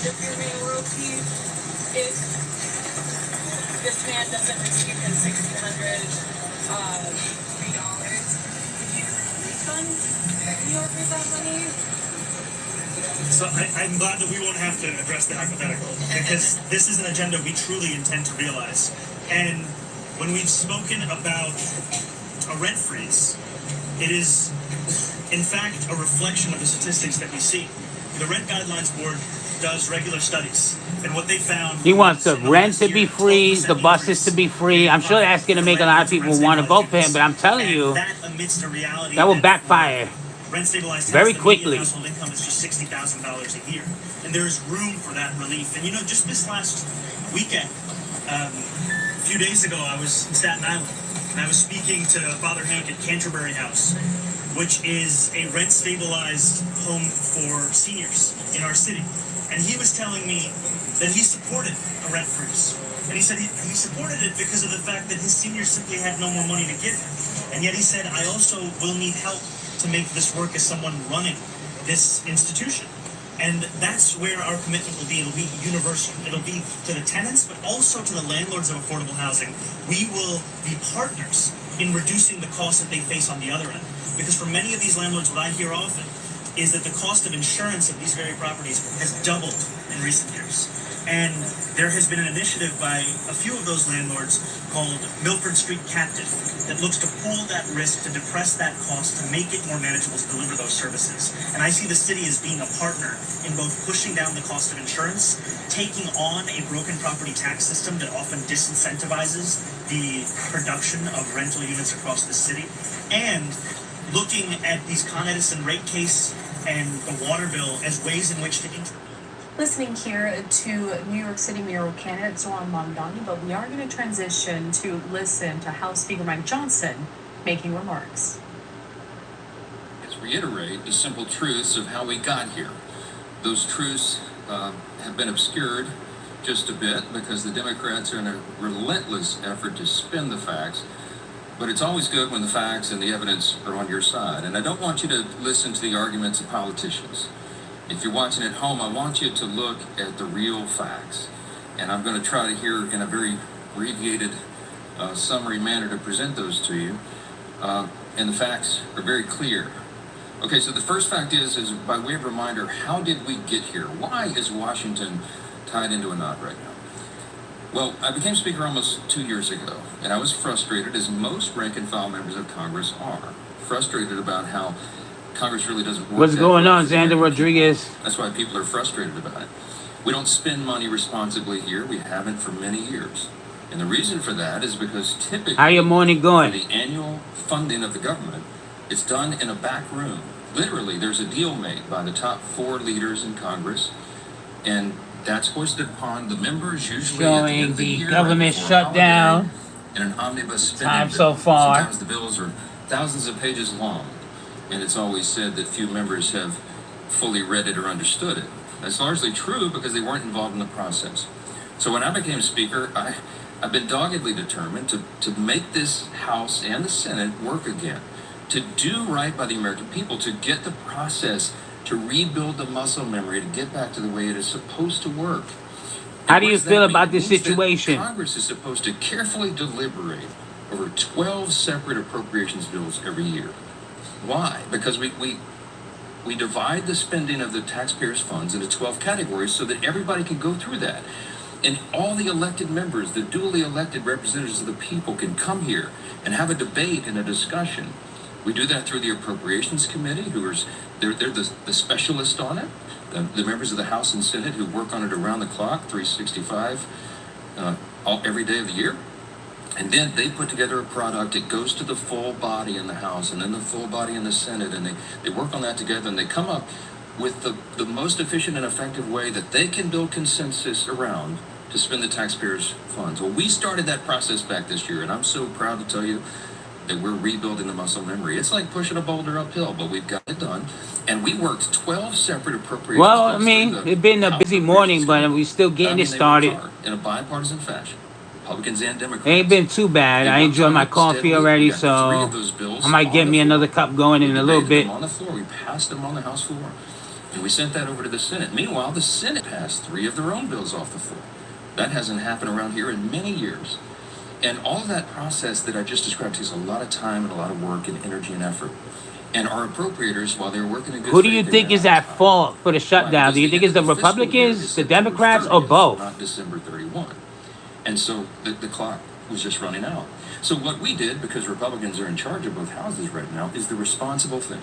if you're being royalty, if this man doesn't receive his $1,603, would you refund New Yorkers that money? So I'm glad that we won't have to address the hypothetical, because this is an agenda we truly intend to realize. And when we've spoken about a rent freeze, it is in fact a reflection of the statistics that we see. The Rent Guidelines Board does regular studies, and what they found, he wants the rent to be free, the buses to be free. I'm sure that's going to make a lot of people want to vote for him, but I'm telling you, that will backfire rent stabilized very quickly. Household income is just $60,000 a year, and there is room for that relief. And just this last weekend, a few days ago, I was in Staten Island, and I was speaking to Father Hank at Canterbury House, which is a rent stabilized home for seniors in our city. And he was telling me that he supported a rent freeze. And he said he supported it because of the fact that his seniors simply had no more money to give him. And yet he said, I also will need help to make this work as someone running this institution. And that's where our commitment will be. It'll be universal. It'll be to the tenants, but also to the landlords of affordable housing. We will be partners in reducing the costs that they face on the other end. Because for many of these landlords, what I hear often is that the cost of insurance of these very properties has doubled in recent years. And there has been an initiative by a few of those landlords called Milford Street Captive that looks to pool that risk, to depress that cost, to make it more manageable to deliver those services. And I see the city as being a partner in both pushing down the cost of insurance, taking on a broken property tax system that often disincentivizes the production of rental units across the city, and looking at these Con Edison rate case and the water bill as ways in which to Listening here to New York City mayoral candidate Zohran Mamdani, but we are going to transition to listen to House Speaker Mike Johnson making remarks. Let's reiterate the simple truths of how we got here. Those truths have been obscured just a bit because the Democrats are in a relentless effort to spin the facts. But it's always good when the facts and the evidence are on your side. And I don't want you to listen to the arguments of politicians. If you're watching at home, I want you to look at the real facts. And I'm going to try to here in a very abbreviated summary manner to present those to you. And the facts are very clear. Okay, so the first fact is by way of reminder, how did we get here? Why is Washington tied into a knot right now? Well, I became Speaker almost 2 years ago, and I was frustrated, as most rank-and-file members of Congress are, frustrated about how Congress really doesn't work. What's going on, Xander Rodriguez? That's why people are frustrated about it. We don't spend money responsibly here. We haven't for many years. And the reason for that is because typically, how your morning going? The annual funding of the government, it's done in a back room. Literally, there's a deal made by the top 4 leaders in Congress, and that's hoisted upon the members, usually showing at the end of the year, government shutdown in an omnibus spending time bill. so far. Sometimes the bills are thousands of pages long, and it's always said that few members have fully read it or understood it. That's largely true because they weren't involved in the process. So when I became Speaker, I've been doggedly determined to make this House and the Senate work again, to do right by the American people, to get the process, to rebuild the muscle memory, to get back to the way it is supposed to work. How do you feel about this situation? Congress is supposed to carefully deliberate over 12 separate appropriations bills every year. Why? Because we divide the spending of the taxpayers' funds into 12 categories so that everybody can go through that. And all the elected members, the duly elected representatives of the people, can come here and have a debate and a discussion. We do that through the Appropriations Committee, they're the specialists on it, the members of the House and Senate who work on it around the clock, 365, every day of the year. And then they put together a product. It goes to the full body in the House and then the full body in the Senate, and they work on that together, and they come up with the most efficient and effective way that they can build consensus around to spend the taxpayers' funds. Well, we started that process back this year, and I'm so proud to tell you that we're rebuilding the muscle memory. It's like pushing a boulder uphill, but we've got it done. And we worked 12 separate appropriations. Well, I mean, it's been a busy morning, but we're still getting it started. In a bipartisan fashion. Republicans and Democrats. It ain't been too bad. I enjoyed my coffee already, so I might get me another cup going in a little bit. On the floor. We passed them on the House floor. And we sent that over to the Senate. Meanwhile, the Senate passed 3 of their own bills off the floor. That hasn't happened around here in many years. And all of that process that I just described takes a lot of time and a lot of work and energy and effort. And our appropriators, while they're working in good Who do faith, you they're think not is at on time. fault for the Why? shutdown? Because Do you think it's the end of fiscal year Republicans, is the September Democrats, or 30th, both? Not December 31. And so the clock was just running out. So what we did, because Republicans are in charge of both houses right now, is the responsible thing.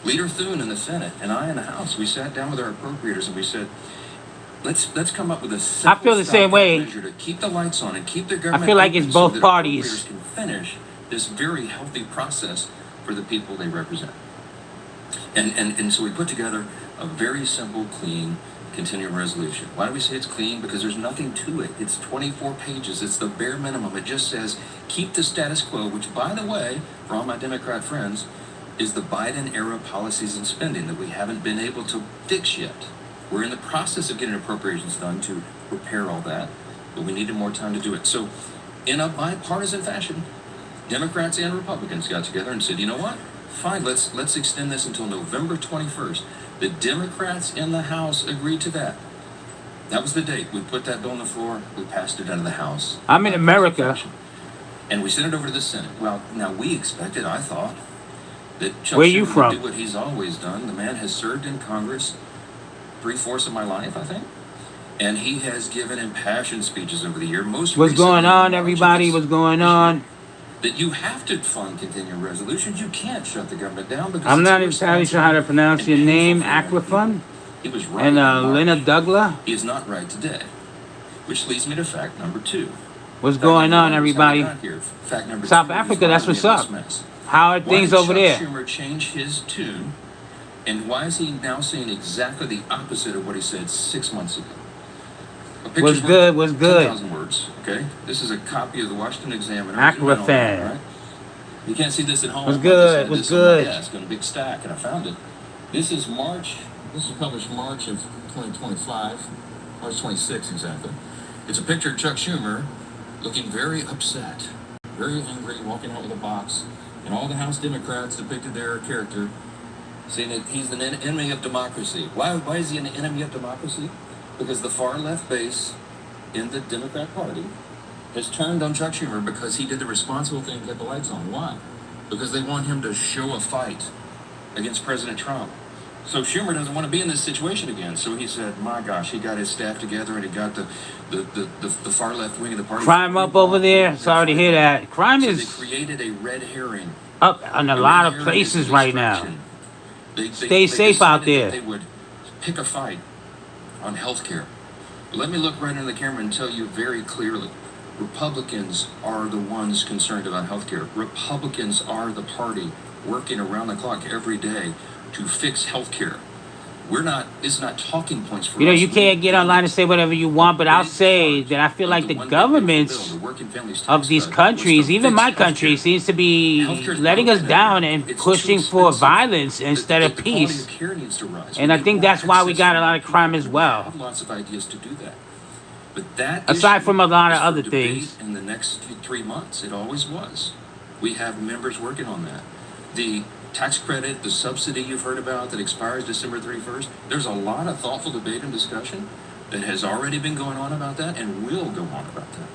Leader Thune in the Senate and I in the House, we sat down with our appropriators and we said, let's come up with a simple feel the same stopgap way. measure to keep the lights on and keep the government feel like open it's so both that parties. appropriators can finish this very healthy process for the people they represent. And so we put together a very simple, clean, continuing resolution. Why do we say it's clean? Because there's nothing to it. It's 24 pages. It's the bare minimum. It just says, keep the status quo, which, by the way, for all my Democrat friends, is the Biden-era policies and spending that we haven't been able to fix yet. We're in the process of getting appropriations done to repair all that, but we needed more time to do it. So, in a bipartisan fashion, Democrats and Republicans got together and said, you know what? Fine, let's extend this until November 21st. The Democrats in the House agreed to that. That was the date. We put that bill on the floor. We passed it out of the House. I'm in America. And we sent it over to the Senate. Well, now we expected, I thought, that Chuck Where you Schumer from? would do what he's always done. The man has served in Congress 3/4 of my life, I think. And he has given impassioned speeches over the year. Most What's recently going in on, March of everybody? this- What's going this on? year, that you have to fund continuing resolutions. You can't shut the government down because I'm it's not entirely sure how to pronounce your and name, painful for Aquafun, He was right. and in March. Lena Douglas. He is not right today. Which leads me to fact number 2. What's Fact going number on, 1 is how we everybody? got here. Fact number South 2 is Africa, why that's we what's have this up. mess. How are Why things did over Chuck there? Schumer change his tune, and why is he now saying exactly the opposite of what he said 6 months ago? A picture's What's worth good? What's good? 10,000 words. Okay, this is a copy of the Washington Examiner. Aquafan. Right? You can't see this at home. What's I just good? had What's this on my good? desk in a big stack, and I found it. This is March. This is published March of 2025, March 26 exactly. It's a picture of Chuck Schumer looking very upset, very angry, walking out with a box, and all the House Democrats depicted their character, saying that he's an enemy of democracy. Why is he an enemy of democracy? Because the far left base in the Democrat Party has turned on Chuck Schumer because he did the responsible thing and kept the lights on. Why? Because they want him to show a fight against President Trump. So Schumer doesn't want to be in this situation again. So he said, my gosh, he got his staff together and he got the far left wing of the party. Crime up over there. Sorry to hear that. Crime So they is created a red herring. up in a The lot red of herring places is a right now. distraction. Stay safe out decided there. that They would pick a fight on health care. Let me look right into the camera and tell you very clearly. Republicans are the ones concerned about health care. Republicans are the party working around the clock every day to fix health care. It's not talking points for us. You know, you can't get online and say whatever you want, but I'll say that I feel like the governments of these countries, even my country, seems to be letting us down and pushing for violence instead of peace. And I think that's why we got a lot of crime as well. I have lots of ideas to do that. But that Aside issue from a lot of is for other debate things. in the next 3 months, it always was. We have members working on that. The tax credit, the subsidy you've heard about that expires December 31st, there's a lot of thoughtful debate and discussion that has already been going on about that and will go on about that.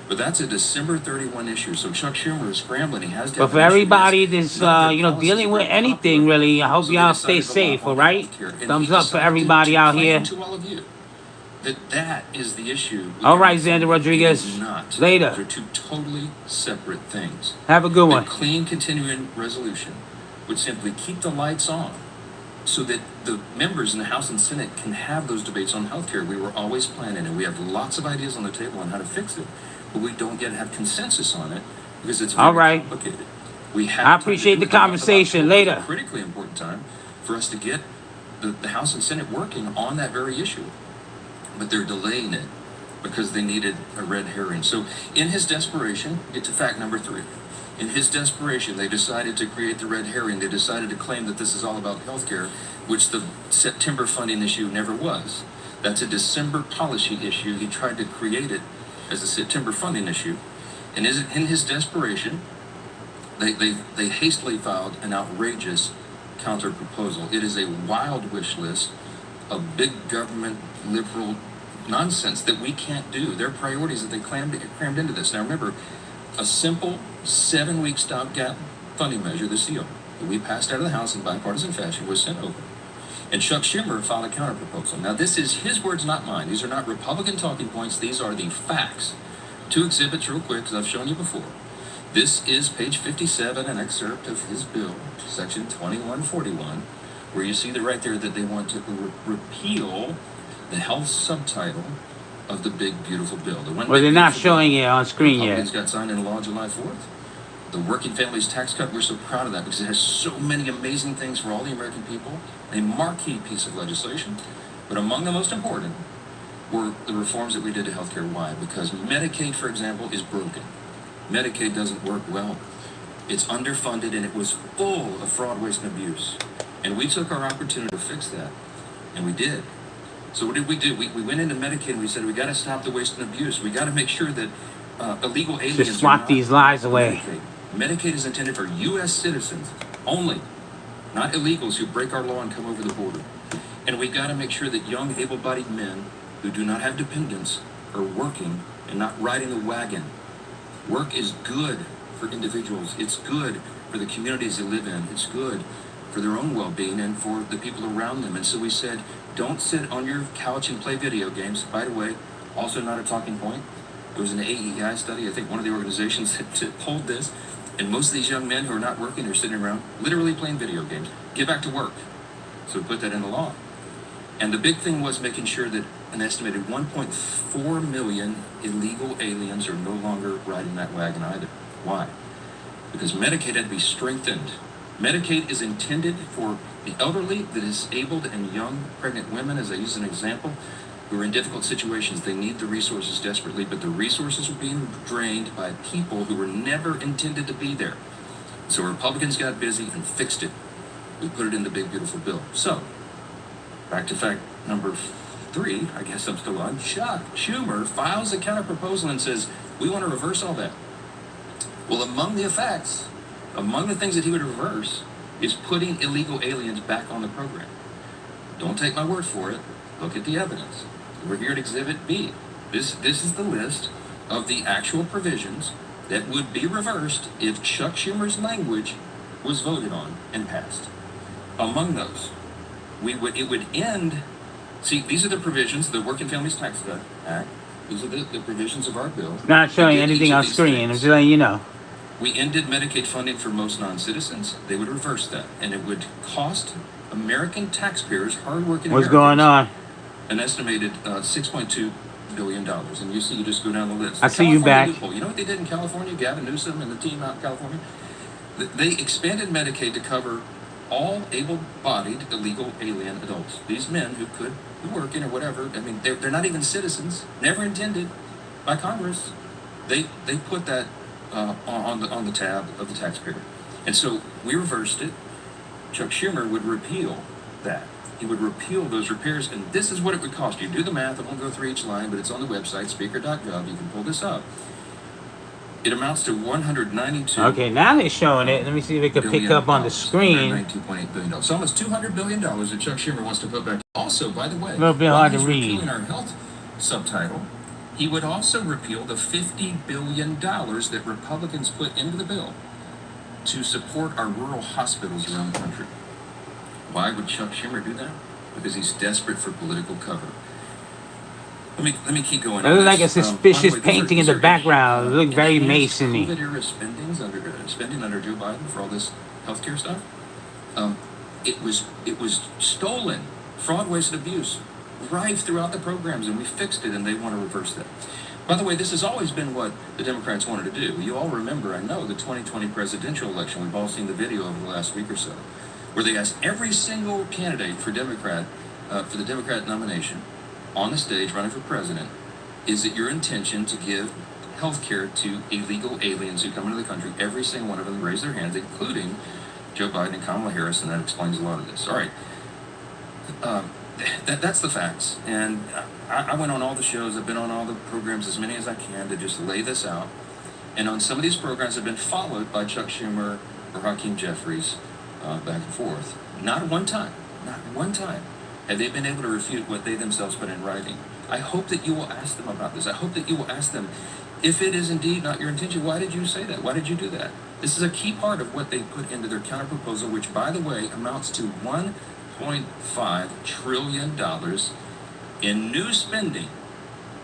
But that's a December 31 issue. So Chuck Schumer is scrambling. He has to. But for everybody that's dealing with anything really, I hope y'all stay safe, all right? Thumbs up for everybody out here. To all of you, that is the issue. All right, Xander Rodriguez. It is not. Later. Those are two totally separate things. Have a good The one. clean continuing resolution would simply keep the lights on so that the members in the House and Senate can have those debates on healthcare. We were always planning, and we have lots of ideas on the table on how to fix it, but we don't yet have consensus on it because it's very All right. complicated. We have I time to appreciate do the it. About conversation. October is a Later. critically important time for us to get the House and Senate working on that very issue, but they're delaying it because they needed a red herring. So in his desperation, get to fact number 3. In his desperation, they decided to create the red herring. They decided to claim that this is all about healthcare, which the September funding issue never was. That's a December policy issue. He tried to create it as a September funding issue. And in his desperation, they hastily filed an outrageous counter proposal. It is a wild wish list of big government liberal nonsense that we can't do. Their priorities that they crammed into this. Now remember, a simple 7-week stopgap funding measure, the SEAL, that we passed out of the House in bipartisan fashion, was sent over. And Chuck Schumer filed a counterproposal. Now this is his words, not mine. These are not Republican talking points. These are the facts. 2 exhibits real quick, because I've shown you before. This is page 57, an excerpt of his bill, section 2141, where you see right there that they want to repeal the health subtitle of the big, beautiful bill. Well, they're not showing it on screen yet. Republicans got signed into law July 4th. The Working Families Tax Cut, we're so proud of that because it has so many amazing things for all the American people. A marquee piece of legislation. But among the most important were the reforms that we did to healthcare. Why? Because Medicaid, for example, is broken. Medicaid doesn't work well. It's underfunded and it was full of fraud, waste, and abuse. And we took our opportunity to fix that. And we did. So what did we do? We went into Medicaid and we said, we got to stop the waste and abuse. We got to make sure that illegal aliens Just swat these lies away. Medicaid is intended for U.S. citizens only, not illegals who break our law and come over the border. And we got to make sure that young, able-bodied men who do not have dependents are working and not riding the wagon. Work is good for individuals. It's good for the communities they live in. It's good for their own well-being and for the people around them. And so we said, don't sit on your couch and play video games. By the way, also not a talking point. There was an AEI study, I think one of the organizations that pulled this, and most of these young men who are not working are sitting around literally playing video games. Get back to work. So we put that in the law. And the big thing was making sure that an estimated 1.4 million illegal aliens are no longer riding that wagon either. Why? Because Medicaid had to be strengthened. Medicaid is intended for the elderly, the disabled, and young pregnant women, as I use an example, who are in difficult situations. They need the resources desperately, but the resources are being drained by people who were never intended to be there. So Republicans got busy and fixed it. We put it in the big, beautiful bill. So, back to fact number 3, I guess I'm still on. Chuck Schumer files a counterproposal and says, we want to reverse all that. Well, among the effects, among the things that he would reverse is putting illegal aliens back on the program. Don't take my word for it. Look at the evidence. We're here at Exhibit B. This is the list of the actual provisions that would be reversed if Chuck Schumer's language was voted on and passed. Among those, it would end. See, these are the provisions, the Working Families Tax Cut Act. These are the provisions of our bill. Not showing anything on screen. I'm just letting you know. We ended Medicaid funding for most non-citizens. They would reverse that, and it would cost American taxpayers, hardworking What's Americans, going on? an estimated $6.2 billion. And you just go down the list. I see you back. Loophole. You know what they did in California? Gavin Newsom and the team out in California? They expanded Medicaid to cover all able-bodied illegal alien adults. These men who could be working or whatever. I mean, they're not even citizens. Never intended by Congress. They put that on the tab of the taxpayer. And so we reversed it. Chuck Schumer would repeal that. He would repeal those repairs, and this is what it would cost. You do the math. I won't go through each line, but it's on the website, speaker.gov. You can pull this up. It amounts to $192. Okay, now they're showing it. Let me see if it can pick up on the screen. $192.8 billion. So almost $200 billion that Chuck Schumer wants to put back. Also, by the way, A little bit hard to read. repealing our health subtitle, he would also repeal the $50 billion that Republicans put into the bill to support our rural hospitals around the country. Why would Chuck Schumer do that? Because he's desperate for political cover. Let me keep going. It looks like a suspicious by the way, painting in the background. It looked very Mason-y. COVID-era spending under Joe Biden for all this healthcare stuff. It was stolen, fraud, waste, and abuse, rife throughout the programs, and we fixed it, and they want to reverse that. By the way, this has always been what the Democrats wanted to do. You all remember, I know, the 2020 presidential election. We've all seen the video over the last week or so, where they asked every single candidate for the Democrat nomination on the stage running for president, is it your intention to give health care to illegal aliens who come into the country? Every single one of them raised their hands, including Joe Biden and Kamala Harris, and that explains a lot of this. All right. That's the facts. And I went on all the shows. I've been on all the programs, as many as I can, to just lay this out. And on some of these programs have been followed by Chuck Schumer or Hakeem Jeffries back and forth. Not one time have they been able to refute what they themselves put in writing. I hope that you will ask them about this. I hope that you will ask them, if it is indeed not your intention, why did you say that? Why did you do that? This is a key part of what they put into their counterproposal, which, by the way, amounts to $1.5 trillion in new spending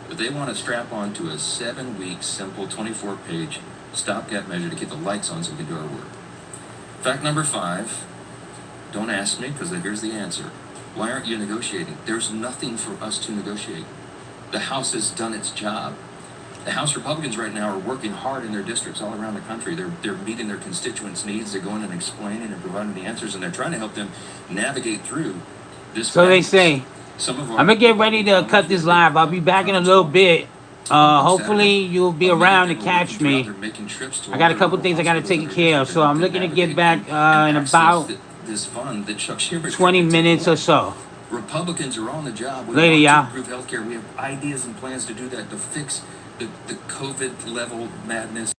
that they want to strap onto a 7-week, simple, 24-page stopgap measure to keep the lights on so we can do our work. Fact number 5, don't ask me, because here's the answer. Why aren't you negotiating? There's nothing for us to negotiate. The House has done its job. The House Republicans right now are working hard in their districts all around the country. They're meeting their constituents' needs. They're going and explaining and providing the answers, and they're trying to help them navigate through this. So they say. I'm gonna get ready to cut this live. I'll be back in a little bit. Hopefully you'll be around to catch me. I got a couple things I gotta take care of, so I'm looking to get back in about 20 minutes or so. Republicans are on the job. We Later, want y'all. to improve healthcare. We have ideas and plans to do that, to fix the COVID level madness.